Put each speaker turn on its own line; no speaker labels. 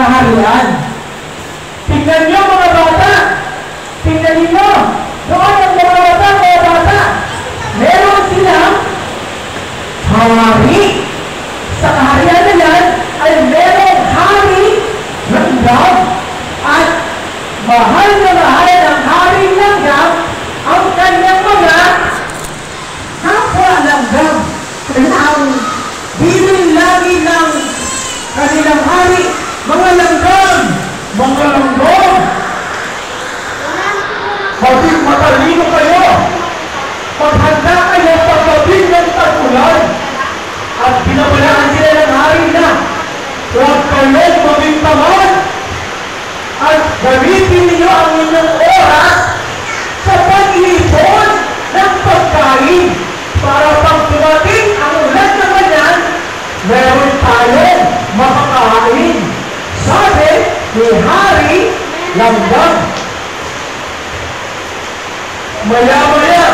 kaharian. Tingnan nyo mga bata. Tingnan nyo. Doon ang mga bata. Meron silang hari. Sa kaharian na yan ay merong hari ng Gam. At mahal ng hari ng Gam ang kanyang mga kapwa ng Gam. Ang bilin lagi ng kanilang hari, mga langgam, mga langgam. Maging matalino kayo. Maghanda kayo pagdating ng tag-ulan. At binabalaan sila ng hari na huwag kayong maging tamad. At gamitin niyo ang inyong oras sa pag-iipon ng pagkain para pag dumating ang ulan naman yan, meron tayong makakain. Sabi ni Hari Langgam. Maya-maya,